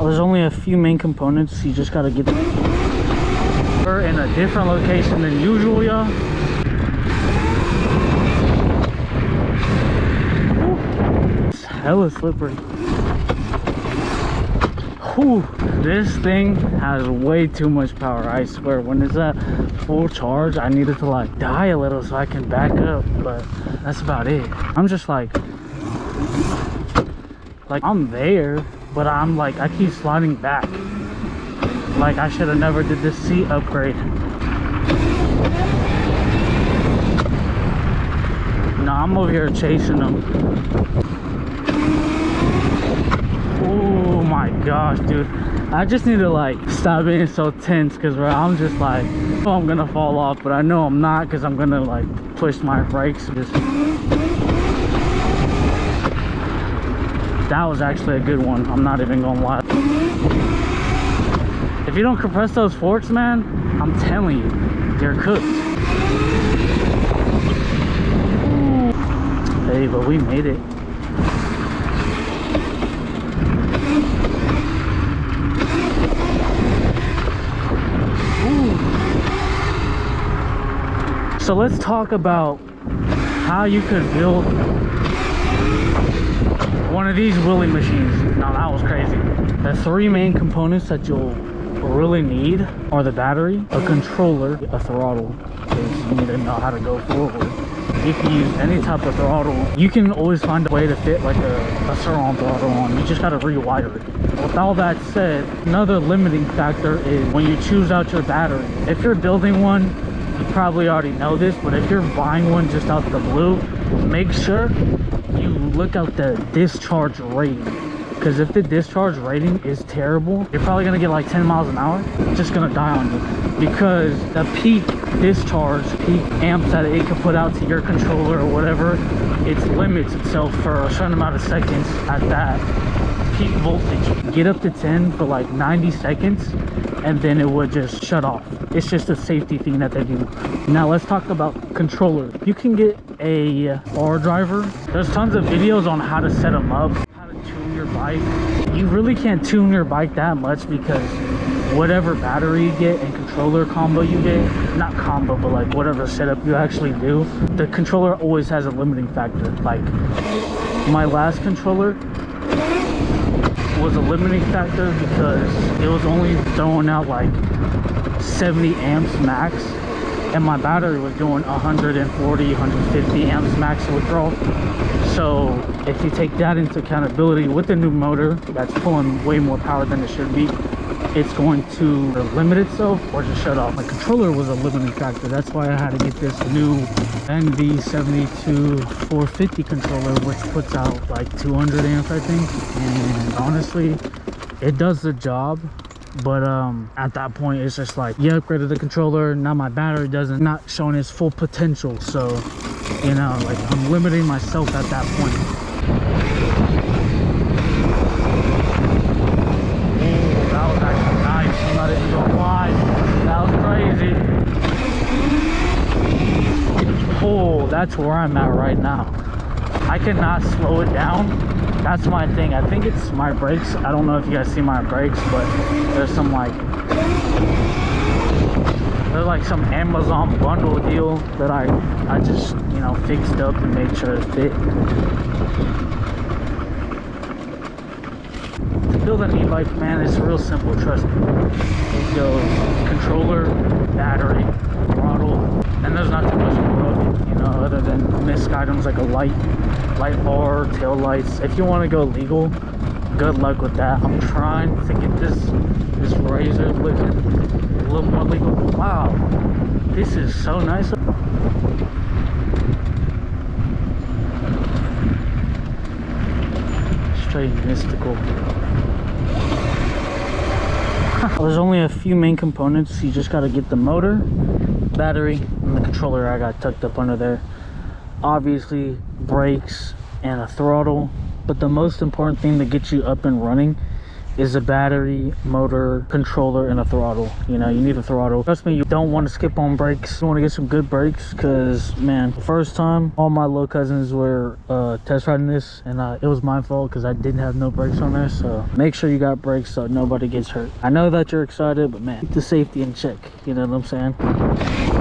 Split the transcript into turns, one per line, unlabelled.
There's only a few main components. You just gotta get them. We're in a different location than usual, y'all. It's hella slippery. Whew. This thing has way too much power, I swear. When it's at full charge, I need it to like die a little so I can back up, but that's about it. I'm just like I'm there, but I'm like, I keep sliding back. Like I should have never did this seat upgrade. No, I'm over here chasing them. Oh my gosh, dude. I just need to like stop being so tense, because I'm just like, oh, I'm gonna fall off, but I know I'm not, because I'm gonna like push my brakes. That was actually a good one. I'm not even gonna lie. If you don't compress those forks, man, I'm telling you, they're cooked. Ooh. Hey, but we made it. Ooh. So let's talk about how you could build one of these wheelie machines. Now that was crazy. The three main components that you'll really need are the battery, a controller, a throttle, because you need to know how to go forward. You can use any type of throttle. You can always find a way to fit like a surron throttle on. You just got to rewire it. With all that said, another limiting factor is when you choose out your battery. If you're building one, you probably already know this, but if you're buying one just out the blue, make sure you look out the discharge rating, because if the discharge rating is terrible, you're probably gonna get like 10 miles an hour. It's just gonna die on you, because the peak discharge, peak amps that it can put out to your controller or whatever, it limits itself for a certain amount of seconds at that peak voltage. Get up to 10 for like 90 seconds and then it would just shut off. It's just a safety thing that they do. Now let's talk about controller. You can get a bar driver. There's tons of videos on how to set them up, how to tune your bike. You really can't tune your bike that much, because whatever battery you get and controller combo you get, not combo, but like whatever setup you actually do, the controller always has a limiting factor. Like my last controller was a limiting factor because it was only throwing out like 70 amps max, and my battery was doing 140, 150 amps max withdrawal. So if you take that into accountability with the new motor that's pulling way more power than it should be, it's going to limit itself or just shut off. My controller was a limiting factor. That's why I had to get this new NV72-450 controller, which puts out like 200 amps, I think. And honestly, it does the job. But at that point, it's just like, you upgraded the controller, now my battery not showing its full potential. So, you know, like I'm limiting myself at that point. Oh, that's where I'm at right now. I cannot slow it down. That's my thing. I think it's my brakes. I don't know if you guys see my brakes, but there's some like some Amazon bundle deal that I just, you know, fixed up and made sure it fit. To build an e-bike, man, it's real simple, trust me. It goes controller, battery, throttle, and there's not too much more of it, you know, other than missed items like a light bar, tail lights. If you want to go legal, good luck with that. I'm trying to get this Razor looking a little more legal. Wow, this is so nice. Straight mystical. There's only a few main components. You just got to get the motor, battery, and the controller I got tucked up under there. Obviously brakes and a throttle, but the most important thing to get you up and running is a battery, motor, controller, and a throttle. You know, you need a throttle. Trust me, you don't want to skip on brakes. You want to get some good brakes, because man, the first time all my little cousins were test riding this, and it was my fault because I didn't have no brakes on there. So make sure you got brakes so nobody gets hurt. I know that you're excited, but man, keep the safety in check. You know what I'm saying?